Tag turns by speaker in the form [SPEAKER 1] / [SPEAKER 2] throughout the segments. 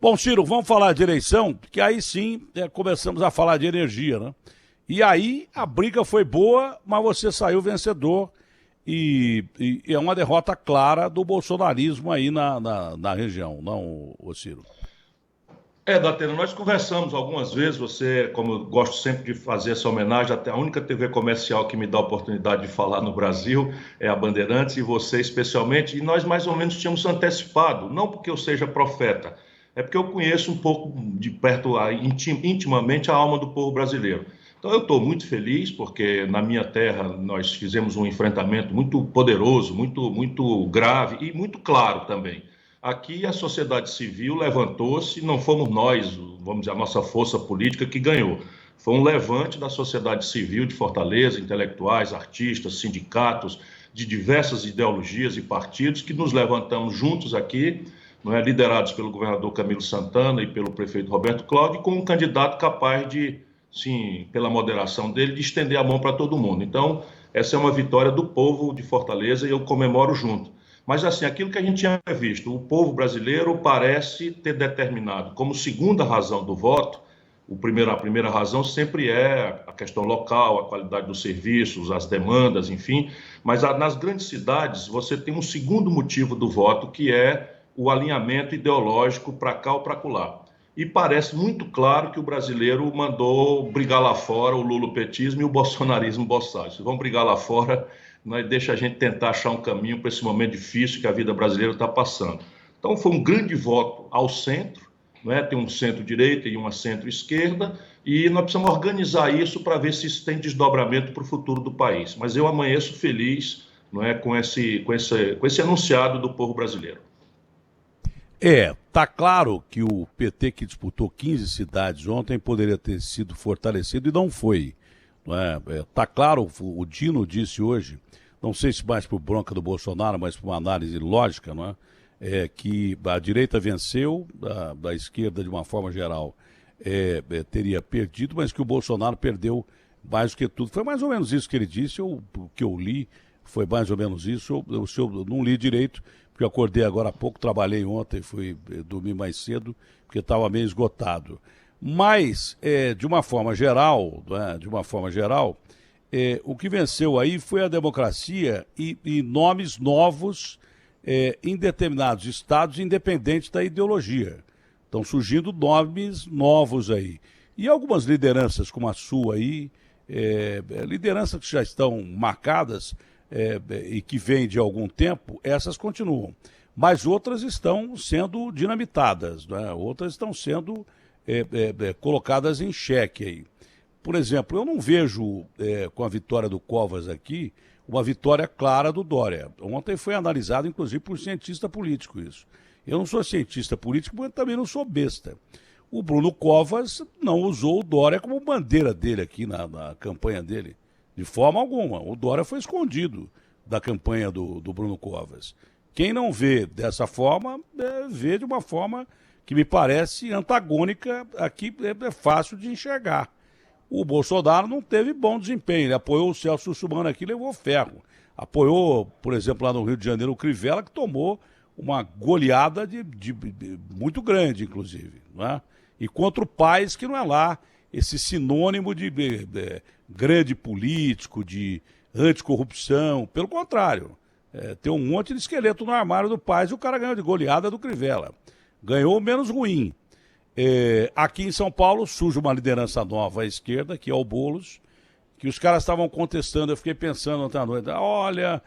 [SPEAKER 1] Bom, Ciro, vamos falar de eleição, porque aí sim começamos a falar de energia, né? E aí a briga foi boa, mas você saiu vencedor e é uma derrota clara do bolsonarismo aí na região, não, ô Ciro?
[SPEAKER 2] Datena, nós conversamos algumas vezes, você, como eu gosto sempre de fazer essa homenagem, até a única TV comercial que me dá a oportunidade de falar no Brasil é a Bandeirantes, e você especialmente, e nós mais ou menos tínhamos antecipado, não porque eu seja profeta, é porque eu conheço um pouco de perto, intimamente, a alma do povo brasileiro. Então eu estou muito feliz, porque na minha terra nós fizemos um enfrentamento muito poderoso, muito grave e muito claro também. Aqui a sociedade civil levantou-se, não fomos nós, vamos dizer, a nossa força política que ganhou. Foi um levante da sociedade civil de Fortaleza, intelectuais, artistas, sindicatos, de diversas ideologias e partidos, que nos levantamos juntos aqui, não é, liderados pelo governador Camilo Santana e pelo prefeito Roberto Cláudio, com um candidato capaz de, sim, pela moderação dele, de estender a mão para todo mundo. Então, essa é uma vitória do povo de Fortaleza e eu comemoro junto. Mas, assim, aquilo que a gente tinha visto, o povo brasileiro parece ter determinado como segunda razão do voto, a primeira razão sempre é a questão local, a qualidade dos serviços, as demandas, enfim, mas nas grandes cidades você tem um segundo motivo do voto, que é o alinhamento ideológico para cá ou para acolá. E parece muito claro que o brasileiro mandou brigar lá fora o lulopetismo e o bolsonarismo boçal. Vão brigar lá fora, deixa a gente tentar achar um caminho para esse momento difícil que a vida brasileira está passando. Então foi um grande voto ao centro, não é? Tem um centro-direita e uma centro-esquerda, e nós precisamos organizar isso para ver se isso tem desdobramento para o futuro do país. Mas eu amanheço feliz, não é, com esse enunciado do povo brasileiro.
[SPEAKER 1] Tá claro que o PT, que disputou 15 cidades ontem, poderia ter sido fortalecido e não foi. Não é? Tá claro, o Dino disse hoje, não sei se mais por bronca do Bolsonaro, mas por uma análise lógica, não é? Que a direita venceu, da esquerda, de uma forma geral, teria perdido, mas que o Bolsonaro perdeu mais do que tudo. Foi mais ou menos isso que ele disse, o que eu li foi mais ou menos isso. Eu não li direito, porque eu acordei agora há pouco, trabalhei ontem, fui dormir mais cedo, porque estava meio esgotado. Mas, de uma forma geral, né, o que venceu aí foi a democracia e nomes novos em determinados estados, independente da ideologia. Estão surgindo nomes novos aí. E algumas lideranças, como a sua aí, lideranças que já estão marcadas e que vêm de algum tempo, essas continuam. Mas outras estão sendo dinamitadas, né? Outras estão sendo colocadas em xeque aí. Por exemplo, eu não vejo, com a vitória do Covas aqui, uma vitória clara do Dória. Ontem foi analisado, inclusive, por cientista político isso. Eu não sou cientista político, mas também não sou besta. O Bruno Covas não usou o Dória como bandeira dele aqui na campanha dele, de forma alguma. O Dória foi escondido da campanha do Bruno Covas. Quem não vê dessa forma, vê de uma forma que me parece antagônica, aqui é fácil de enxergar. O Bolsonaro não teve bom desempenho, ele apoiou o Celso Russomano aqui e levou ferro. Apoiou, por exemplo, lá no Rio de Janeiro, o Crivella, que tomou uma goleada de muito grande, inclusive. Não é? E contra o Paes, que não é lá esse sinônimo de grande político, de anticorrupção. Pelo contrário, tem um monte de esqueleto no armário do Paes e o cara ganhou de goleada do Crivella. Ganhou menos ruim. Aqui em São Paulo surge uma liderança nova à esquerda, que é o Boulos, que os caras estavam contestando. Eu fiquei pensando ontem à noite, olha,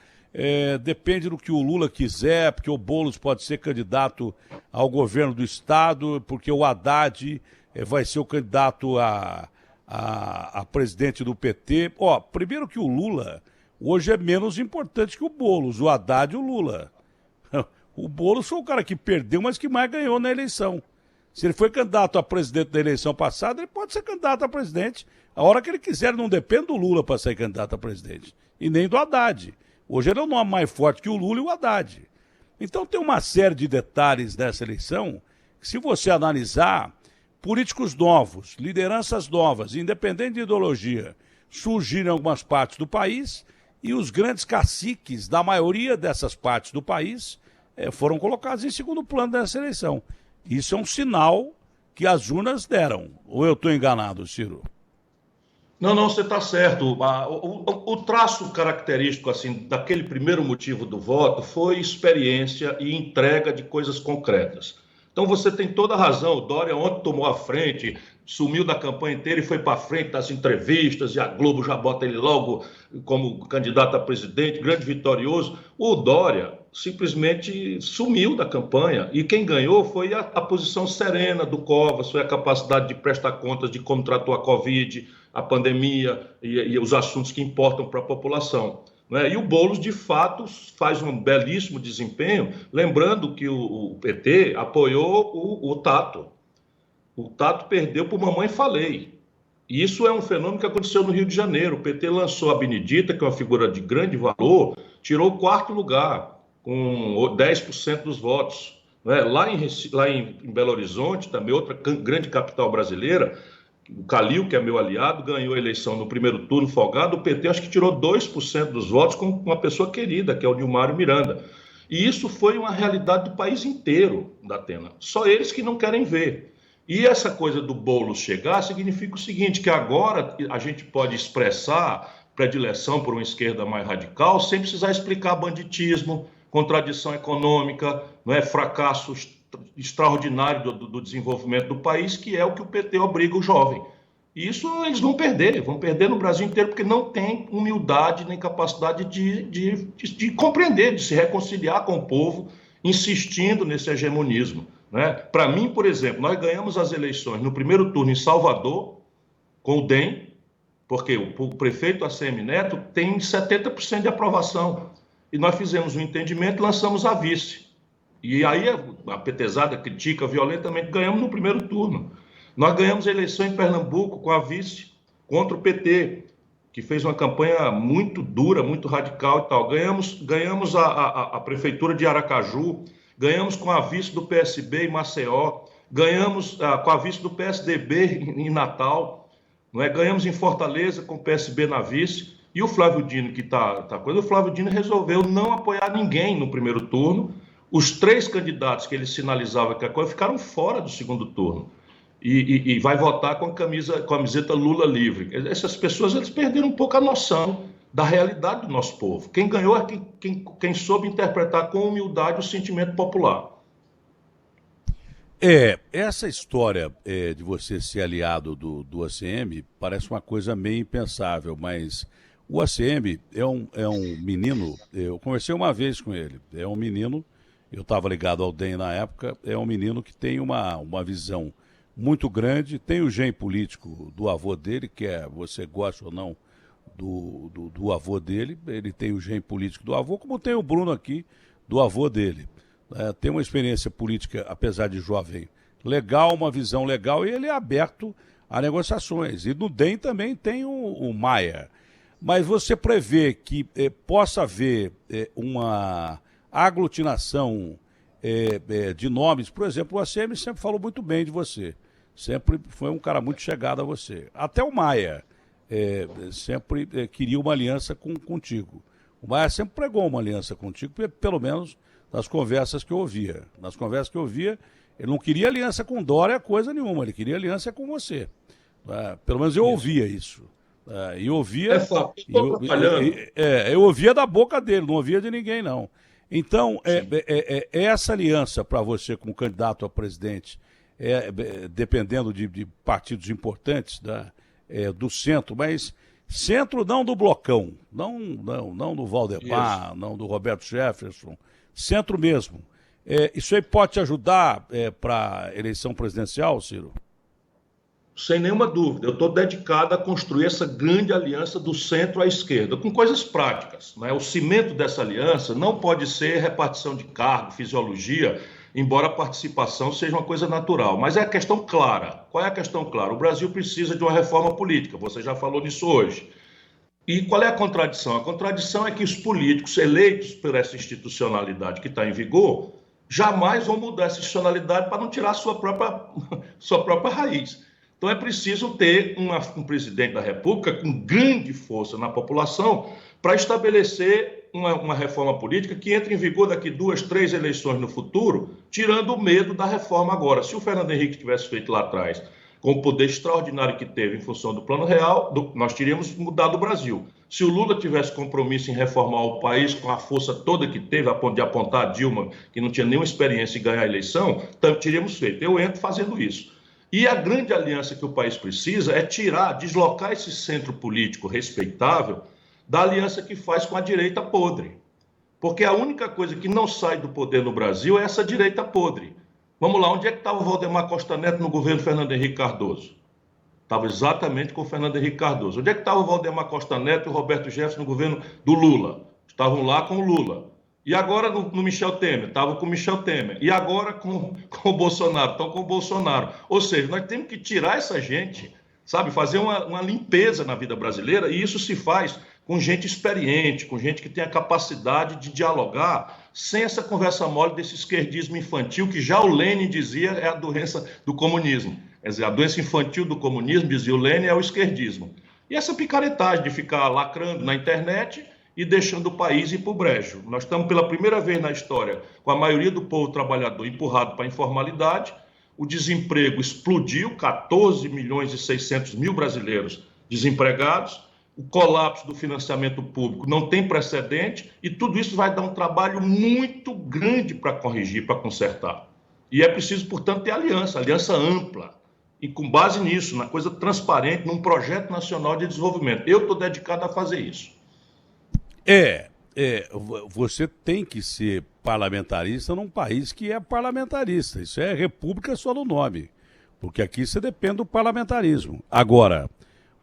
[SPEAKER 1] depende do que o Lula quiser, porque o Boulos pode ser candidato ao governo do estado, porque o Haddad vai ser o candidato a presidente do PT. Primeiro que o Lula hoje é menos importante que o Boulos, o Haddad e o Lula. O Boulos foi o cara que perdeu, mas que mais ganhou na eleição. Se ele foi candidato a presidente da eleição passada, ele pode ser candidato a presidente a hora que ele quiser. Não depende do Lula para ser candidato a presidente. E nem do Haddad. Hoje ele é um nome mais forte que o Lula e o Haddad. Então tem uma série de detalhes dessa eleição que, se você analisar, políticos novos, lideranças novas, independente de ideologia, surgiram em algumas partes do país e os grandes caciques da maioria dessas partes do país foram colocados em segundo plano dessa eleição. Isso é um sinal que as urnas deram. Ou eu estou enganado, Ciro?
[SPEAKER 2] Não, não, você está certo. O traço característico assim daquele primeiro motivo do voto foi experiência e entrega de coisas concretas. Então você tem toda a razão. O Dória ontem tomou a frente, sumiu da campanha inteira e foi para frente das entrevistas, e a Globo já bota ele logo como candidato a presidente, grande vitorioso. O Dória simplesmente sumiu da campanha, e quem ganhou foi a posição serena do Covas, foi a capacidade de prestar contas de como tratou a Covid, a pandemia e os assuntos que importam para a população. Né? E o Boulos, de fato, faz um belíssimo desempenho, lembrando que o PT apoiou o Tato. O Tato perdeu por Mamãe Falei. E isso é um fenômeno que aconteceu no Rio de Janeiro. O PT lançou a Benedita, que é uma figura de grande valor, tirou o quarto lugar, com 10% dos votos. Né? Lá em Belo Horizonte, também outra grande capital brasileira, o Calil, que é meu aliado, ganhou a eleição no primeiro turno folgado. O PT acho que tirou 2% dos votos com uma pessoa querida, que é o Nilmário Miranda. E isso foi uma realidade do país inteiro, Datena. Só eles que não querem ver. E essa coisa do Boulos chegar significa o seguinte, que agora a gente pode expressar predileção por uma esquerda mais radical sem precisar explicar banditismo, contradição econômica, não é, fracasso extraordinário do desenvolvimento do país, que é o que o PT obriga o jovem. E isso eles vão perder no Brasil inteiro, porque não tem humildade nem capacidade de compreender, de se reconciliar com o povo, insistindo nesse hegemonismo. Né? Para mim, por exemplo, nós ganhamos as eleições no primeiro turno em Salvador, com o DEM, porque o prefeito ACM Neto tem 70% de aprovação. E nós fizemos um entendimento e lançamos a vice. E aí a petezada critica violentamente, ganhamos no primeiro turno. Nós ganhamos a eleição em Pernambuco com a vice contra o PT, que fez uma campanha muito dura, muito radical e tal. Ganhamos a prefeitura de Aracaju, ganhamos com a vice do PSB em Maceió, ganhamos com a vice do PSDB em Natal, não é? Ganhamos em Fortaleza com o PSB na vice. E o Flávio Dino, o Flávio Dino resolveu não apoiar ninguém no primeiro turno. Os 3 candidatos que ele sinalizava que a coisa ficaram fora do segundo turno. E vai votar com a camiseta Lula livre. Essas pessoas eles perderam um pouco a noção da realidade do nosso povo. Quem ganhou é quem soube interpretar com humildade o sentimento popular.
[SPEAKER 1] Essa história de você ser aliado do ACM parece uma coisa meio impensável, mas o ACM é um menino, eu conversei uma vez com ele, é um menino, eu estava ligado ao DEM na época, é um menino que tem uma visão muito grande, tem o gene político do avô dele, que é, você gosta ou não do avô dele, ele tem o gene político do avô, como tem o Bruno aqui, do avô dele. Tem uma experiência política, apesar de jovem, legal, uma visão legal, e ele é aberto a negociações. E no DEM também tem o Maia. Mas você prevê que possa haver uma aglutinação de nomes, por exemplo, o ACM sempre falou muito bem de você, sempre foi um cara muito chegado a você. Até o Maia sempre queria uma aliança contigo. O Maia sempre pregou uma aliança contigo, pelo menos nas conversas que eu ouvia. Nas conversas que eu ouvia, ele não queria aliança com Dória, coisa nenhuma, ele queria aliança com você. Pelo menos eu ouvia isso. E ouvia. Eu ouvia da boca dele, não ouvia de ninguém, não. Então, essa aliança para você como candidato a presidente, dependendo de partidos importantes do centro, mas centro não do Blocão, não do Valdemar, não do Roberto Jefferson, centro mesmo. Isso aí pode te ajudar para a eleição presidencial, Ciro?
[SPEAKER 2] Sem nenhuma dúvida, eu estou dedicado a construir essa grande aliança do centro à esquerda, com coisas práticas. Né? O cimento dessa aliança não pode ser repartição de cargo, fisiologia, embora a participação seja uma coisa natural. Mas é a questão clara. Qual é a questão clara? O Brasil precisa de uma reforma política, você já falou nisso hoje. E qual é a contradição? A contradição é que os políticos eleitos por essa institucionalidade que está em vigor jamais vão mudar essa institucionalidade para não tirar sua própria raiz. Então é preciso ter um presidente da República com grande força na população para estabelecer ter uma reforma política que entre em vigor daqui 2, 3 eleições no futuro, tirando o medo da reforma agora. Se o Fernando Henrique tivesse feito lá atrás, com o poder extraordinário que teve em função do Plano Real, nós teríamos mudado o Brasil. Se o Lula tivesse compromisso em reformar o país com a força toda que teve, a ponto de apontar a Dilma, que não tinha nenhuma experiência em ganhar a eleição, teríamos feito. Eu entro fazendo isso. E a grande aliança que o país precisa é deslocar esse centro político respeitável da aliança que faz com a direita podre. Porque a única coisa que não sai do poder no Brasil é essa direita podre. Vamos lá, onde é que estava o Valdemar Costa Neto no governo Fernando Henrique Cardoso? Estava exatamente com o Fernando Henrique Cardoso. Onde é que estava o Valdemar Costa Neto e o Roberto Jefferson no governo do Lula? Estavam lá com o Lula. E agora no Michel Temer? Estavam com o Michel Temer. E agora com o Bolsonaro? Estão com o Bolsonaro. Ou seja, nós temos que tirar essa gente, sabe? Fazer uma limpeza na vida brasileira, e isso se faz com gente experiente, com gente que tem a capacidade de dialogar, sem essa conversa mole desse esquerdismo infantil, que já o Lênin dizia é a doença do comunismo. Quer dizer, a doença infantil do comunismo, dizia o Lênin, é o esquerdismo. E essa picaretagem de ficar lacrando na internet e deixando o país ir para o brejo. Nós estamos pela primeira vez na história com a maioria do povo trabalhador empurrado para a informalidade, o desemprego explodiu, 14 milhões e 600 mil brasileiros desempregados, o colapso do financiamento público não tem precedente, e tudo isso vai dar um trabalho muito grande para corrigir, para consertar. E é preciso, portanto, ter aliança ampla, e com base nisso, na coisa transparente, num projeto nacional de desenvolvimento. Eu estou dedicado a fazer isso.
[SPEAKER 1] Você tem que ser parlamentarista num país que é parlamentarista. Isso é república só no nome, porque aqui você depende do parlamentarismo. Agora,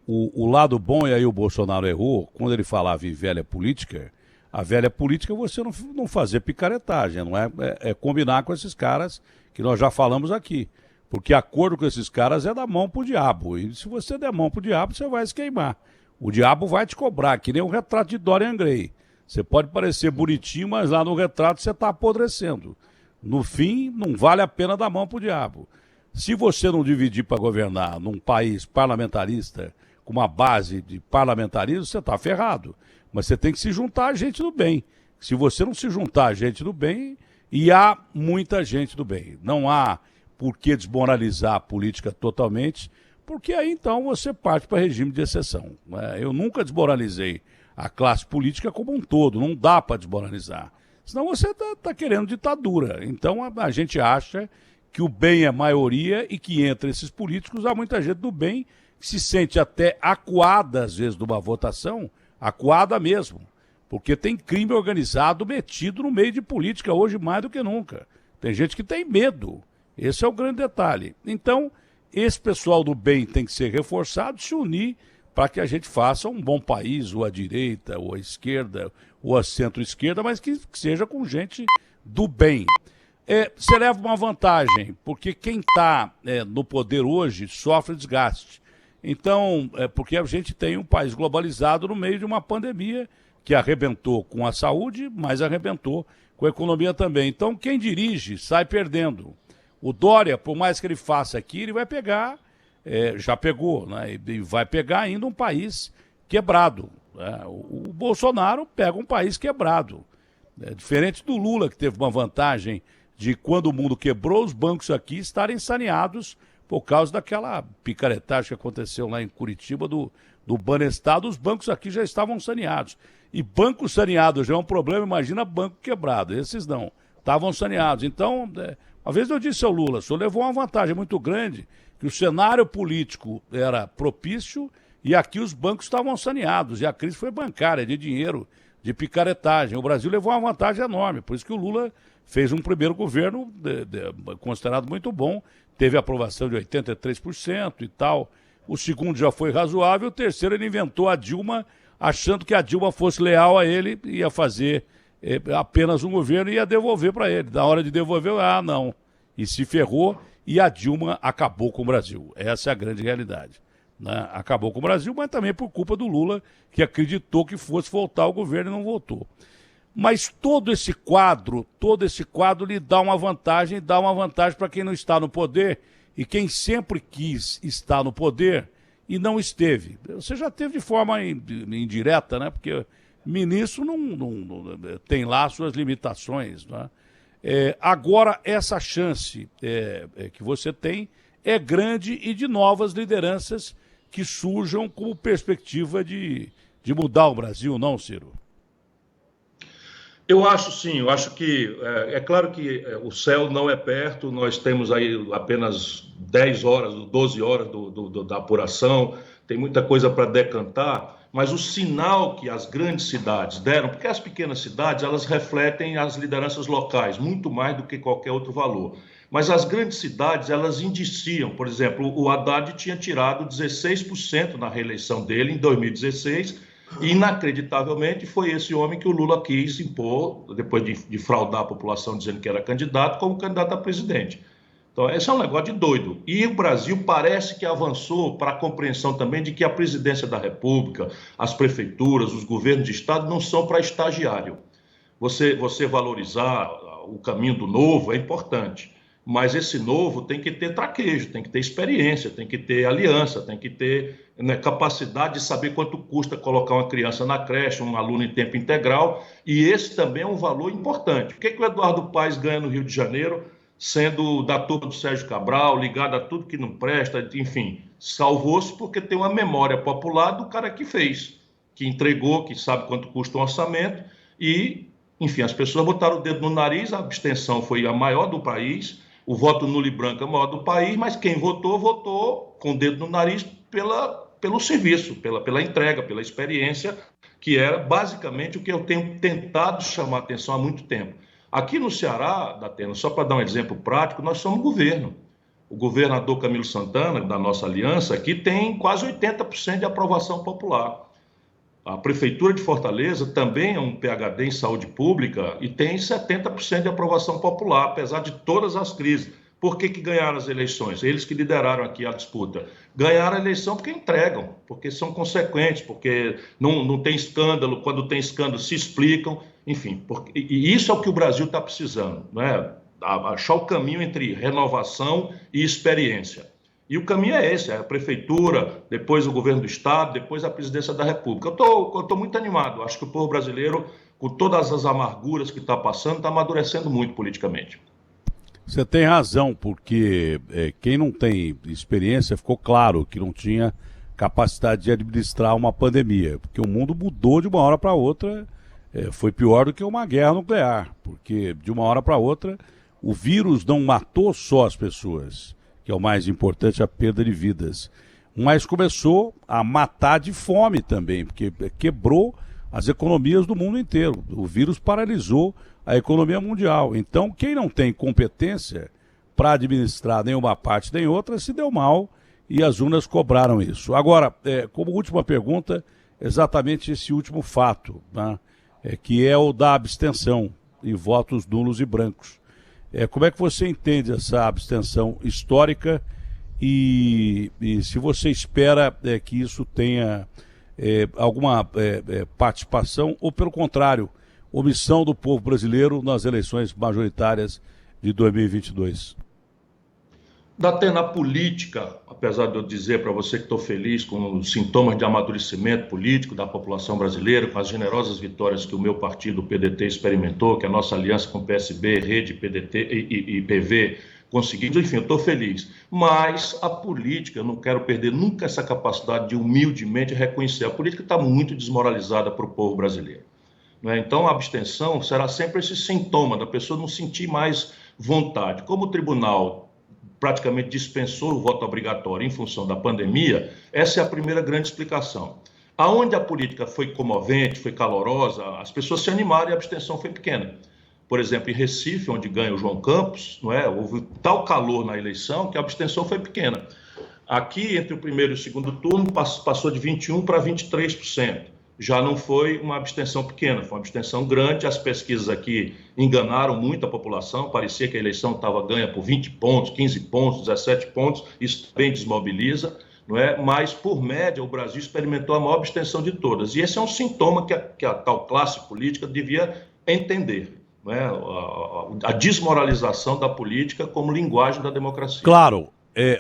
[SPEAKER 1] o lado bom, e aí o Bolsonaro errou, quando ele falava em velha política, a velha política é você não fazer picaretagem, não é combinar com esses caras que nós já falamos aqui. Porque acordo com esses caras é dar mão pro diabo. E se você der mão pro diabo, você vai se queimar. O diabo vai te cobrar, que nem um retrato de Dorian Gray. Você pode parecer bonitinho, mas lá no retrato você está apodrecendo. No fim, não vale a pena dar mão pro diabo. Se você não dividir para governar num país parlamentarista, com uma base de parlamentarismo, você está ferrado. Mas você tem que se juntar a gente do bem. Se você não se juntar a gente do bem, e há muita gente do bem. Não há por que desmoralizar a política totalmente, porque aí então você parte para regime de exceção. Eu nunca desmoralizei a classe política como um todo, não dá para desmoralizar. Senão você está querendo ditadura. Então a gente acha que o bem é maioria e que entre esses políticos há muita gente do bem que se sente até acuada, às vezes, de uma votação, acuada mesmo, porque tem crime organizado metido no meio de política hoje mais do que nunca. Tem gente que tem medo. Esse é o grande detalhe. Então, esse pessoal do bem tem que ser reforçado, se unir para que a gente faça um bom país, ou à direita, ou à esquerda, ou à centro-esquerda, mas que seja com gente do bem. Você leva uma vantagem, porque quem está no poder hoje sofre desgaste. Então, porque a gente tem um país globalizado no meio de uma pandemia que arrebentou com a saúde, mas arrebentou com a economia também. Então, quem dirige sai perdendo. O Dória, por mais que ele faça aqui, ele vai pegar, já pegou, né? E vai pegar ainda um país quebrado. Né? O Bolsonaro pega um país quebrado. Diferente do Lula, que teve uma vantagem de, quando o mundo quebrou, os bancos aqui estarem saneados por causa daquela picaretagem que aconteceu lá em Curitiba do Banestado. Os bancos aqui já estavam saneados. E banco saneado já é um problema, imagina banco quebrado. Esses não, estavam saneados. Então, uma vez eu disse ao Lula, o senhor levou uma vantagem muito grande, que o cenário político era propício e aqui os bancos estavam saneados. E a crise foi bancária, de dinheiro, de picaretagem. O Brasil levou uma vantagem enorme, por isso que o Lula fez um primeiro governo considerado muito bom, teve aprovação de 83% e tal. O segundo já foi razoável, o terceiro ele inventou a Dilma, achando que a Dilma fosse leal a ele, ia fazer apenas um governo e ia devolver para ele. Na hora de devolver, não. E se ferrou e a Dilma acabou com o Brasil. Essa é a grande realidade. Né? Acabou com o Brasil, mas também por culpa do Lula, que acreditou que fosse voltar ao governo e não voltou. Mas todo esse quadro lhe dá uma vantagem para quem não está no poder e quem sempre quis estar no poder e não esteve. Você já teve de forma indireta, né? Porque ministro tem lá suas limitações, né? Agora, essa chance que você tem é grande e de novas lideranças que surjam como perspectiva de mudar o Brasil, não, Ciro?
[SPEAKER 2] Eu acho sim, eu acho que é claro que o céu não é perto, nós temos aí apenas 10 horas, 12 horas da apuração, tem muita coisa para decantar, mas o sinal que as grandes cidades deram, porque as pequenas cidades elas refletem as lideranças locais, muito mais do que qualquer outro valor. Mas as grandes cidades, elas indiciam, por exemplo, o Haddad tinha tirado 16% na reeleição dele em 2016, e, inacreditavelmente, foi esse homem que o Lula quis impor, depois de fraudar a população dizendo que era candidato, como candidato a presidente. Então, esse é um negócio de doido. E o Brasil parece que avançou para a compreensão também de que a presidência da República, as prefeituras, os governos de estado não são para estagiário. Você valorizar o caminho do novo é importante, mas esse novo tem que ter traquejo, tem que ter experiência, tem que ter aliança, tem que ter, né, capacidade de saber quanto custa colocar uma criança na creche, um aluno em tempo integral, e esse também é um valor importante. O que o Eduardo Paes ganha no Rio de Janeiro, sendo da turma do Sérgio Cabral, ligado a tudo que não presta, enfim, salvou-se porque tem uma memória popular do cara que fez, que entregou, que sabe quanto custa um orçamento, e, enfim, as pessoas botaram o dedo no nariz, a abstenção foi a maior do país, o voto nulo e branco é o maior do país, mas quem votou, votou com o dedo no nariz pelo serviço, pela entrega, pela experiência, que era basicamente o que eu tenho tentado chamar a atenção há muito tempo. Aqui no Ceará, Datena, só para dar um exemplo prático, nós somos governo. O governador Camilo Santana, da nossa aliança, aqui tem quase 80% de aprovação popular. A Prefeitura de Fortaleza também é um PhD em saúde pública e tem 70% de aprovação popular, apesar de todas as crises. Por que ganharam as eleições? Eles que lideraram aqui a disputa. Ganharam a eleição porque entregam, porque são consequentes, porque não tem escândalo, quando tem escândalo se explicam, enfim. E isso é o que o Brasil está precisando, né? Achar o caminho entre renovação e experiência. E o caminho é esse, é a prefeitura, depois o governo do estado, depois a presidência da República. Eu estou muito animado, acho que o povo brasileiro, com todas as amarguras que está passando, está amadurecendo muito politicamente.
[SPEAKER 1] Você tem razão, porque quem não tem experiência, ficou claro que não tinha capacidade de administrar uma pandemia, porque o mundo mudou de uma hora para outra, foi pior do que uma guerra nuclear, porque de uma hora para outra o vírus não matou só as pessoas, que é o mais importante, a perda de vidas, mas começou a matar de fome também, porque quebrou as economias do mundo inteiro. O vírus paralisou a economia mundial. Então, quem não tem competência para administrar nenhuma parte nem outra, se deu mal e as urnas cobraram isso. Agora, como última pergunta, exatamente esse último fato, né, que é o da abstenção e votos nulos e brancos. Como é que você entende essa abstenção histórica e se você espera que isso tenha alguma participação ou, pelo contrário, omissão do povo brasileiro nas eleições majoritárias de 2022?
[SPEAKER 2] Datena, a política, apesar de eu dizer para você que estou feliz com os sintomas de amadurecimento político da população brasileira, com as generosas vitórias que o meu partido, o PDT, experimentou, que a nossa aliança com o PSB, Rede, PDT e PV conseguiu, enfim, eu estou feliz. Mas a política, eu não quero perder nunca essa capacidade de humildemente reconhecer. A política está muito desmoralizada para o povo brasileiro. Então, a abstenção será sempre esse sintoma da pessoa não sentir mais vontade. Como o tribunal praticamente dispensou o voto obrigatório em função da pandemia, essa é a primeira grande explicação. Aonde a política foi comovente, foi calorosa, as pessoas se animaram e a abstenção foi pequena. Por exemplo, em Recife, onde ganha o João Campos, houve tal calor na eleição que a abstenção foi pequena. Aqui, entre o primeiro e o segundo turno, passou de 21% para 23%. Já não foi uma abstenção pequena, foi uma abstenção grande. As pesquisas aqui enganaram muito a população, parecia que a eleição estava ganha por 20 pontos, 15 pontos, 17 pontos, isso também desmobiliza, mas, por média, o Brasil experimentou a maior abstenção de todas. E esse é um sintoma que a tal classe política devia entender, a desmoralização da política como linguagem da democracia.
[SPEAKER 1] Claro,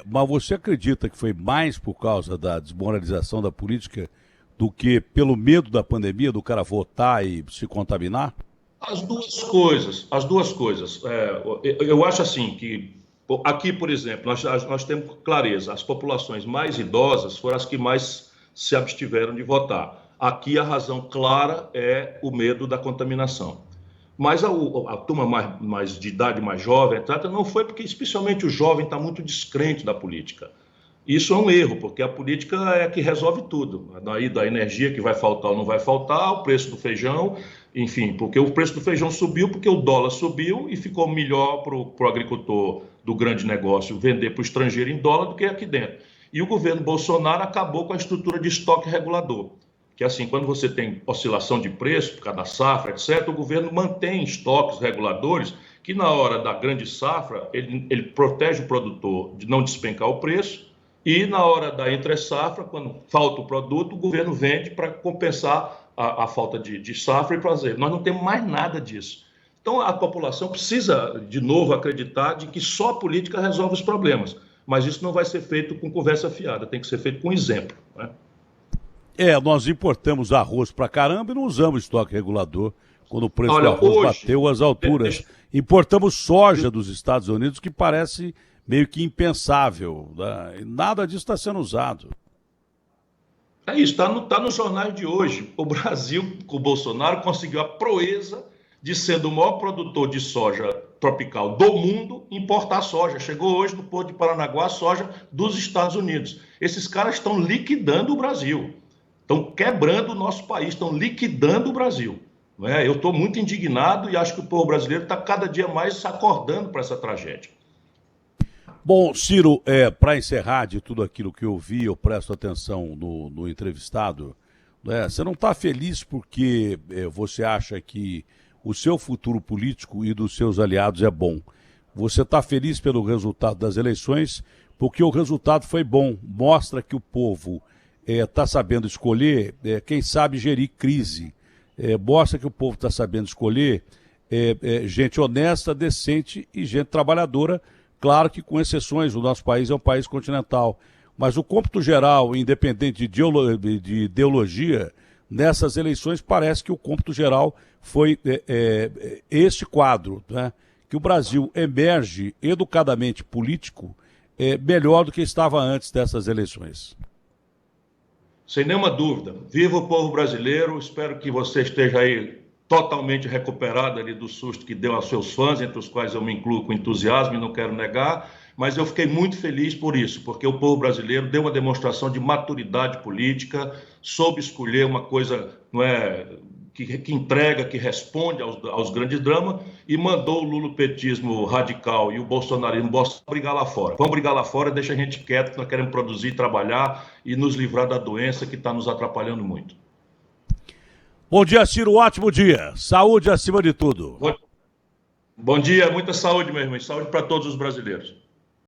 [SPEAKER 1] mas você acredita que foi mais por causa da desmoralização da política do que pelo medo da pandemia, do cara votar e se contaminar?
[SPEAKER 2] As duas coisas, as duas coisas. Eu acho assim que aqui, por exemplo, nós temos clareza, as populações mais idosas foram as que mais se abstiveram de votar. Aqui a razão clara é o medo da contaminação. Mas a turma mais de idade mais jovem, etc., não foi porque, especialmente o jovem, está muito descrente da política. Isso é um erro, porque a política é a que resolve tudo. Daí da energia que vai faltar ou não vai faltar, o preço do feijão, enfim, porque o preço do feijão subiu porque o dólar subiu e ficou melhor para o agricultor do grande negócio vender para o estrangeiro em dólar do que aqui dentro. E o governo Bolsonaro acabou com a estrutura de estoque regulador, que assim, quando você tem oscilação de preço por causa da safra, etc., o governo mantém estoques reguladores que na hora da grande safra ele protege o produtor de não despencar o preço. E na hora da entre-safra, quando falta o produto, o governo vende para compensar a falta de safra e fazer. Nós não temos mais nada disso. Então a população precisa, de novo, acreditar de que só a política resolve os problemas. Mas isso não vai ser feito com conversa fiada, tem que ser feito com exemplo, né?
[SPEAKER 1] Nós importamos arroz pra caramba e não usamos estoque regulador quando o preço do
[SPEAKER 2] Olha,
[SPEAKER 1] arroz
[SPEAKER 2] hoje,
[SPEAKER 1] bateu às alturas. Importamos soja dos Estados Unidos, que parece meio que impensável, né? E nada disso está sendo usado.
[SPEAKER 2] É isso, tá nos jornais de hoje. O Brasil, com o Bolsonaro, conseguiu a proeza de, sendo o maior produtor de soja tropical do mundo, importar soja. Chegou hoje no Porto de Paranaguá a soja dos Estados Unidos. Esses caras estão liquidando o Brasil, estão quebrando o nosso país, estão liquidando o Brasil. Não é? Eu estou muito indignado e acho que o povo brasileiro está cada dia mais se acordando para essa tragédia.
[SPEAKER 1] Bom, Ciro, para encerrar de tudo aquilo que eu vi, eu presto atenção no entrevistado, né? Você não está feliz porque você acha que o seu futuro político e dos seus aliados é bom. Você está feliz pelo resultado das eleições porque o resultado foi bom. Mostra que o povo está sabendo escolher, quem sabe gerir crise. Mostra que o povo está sabendo escolher gente honesta, decente e gente trabalhadora. Claro que com exceções, o nosso país é um país continental. Mas o cômputo geral, independente de ideologia, nessas eleições parece que o cômputo geral foi este quadro, né? Que o Brasil emerge educadamente político melhor do que estava antes dessas eleições.
[SPEAKER 2] Sem nenhuma dúvida. Viva o povo brasileiro, espero que você esteja aí totalmente recuperado ali do susto que deu aos seus fãs, entre os quais eu me incluo com entusiasmo e não quero negar, mas eu fiquei muito feliz por isso, porque o povo brasileiro deu uma demonstração de maturidade política, soube escolher uma coisa, não é, que entrega, que responde aos grandes dramas, e mandou o lulopetismo radical e o bolsonarismo brigar lá fora. Vamos brigar lá fora, deixa a gente quieto, que nós queremos produzir, trabalhar e nos livrar da doença que está nos atrapalhando muito.
[SPEAKER 1] Bom dia, Ciro, ótimo dia. Saúde acima de tudo.
[SPEAKER 2] Bom dia, muita saúde, meu irmão, e saúde para todos os brasileiros.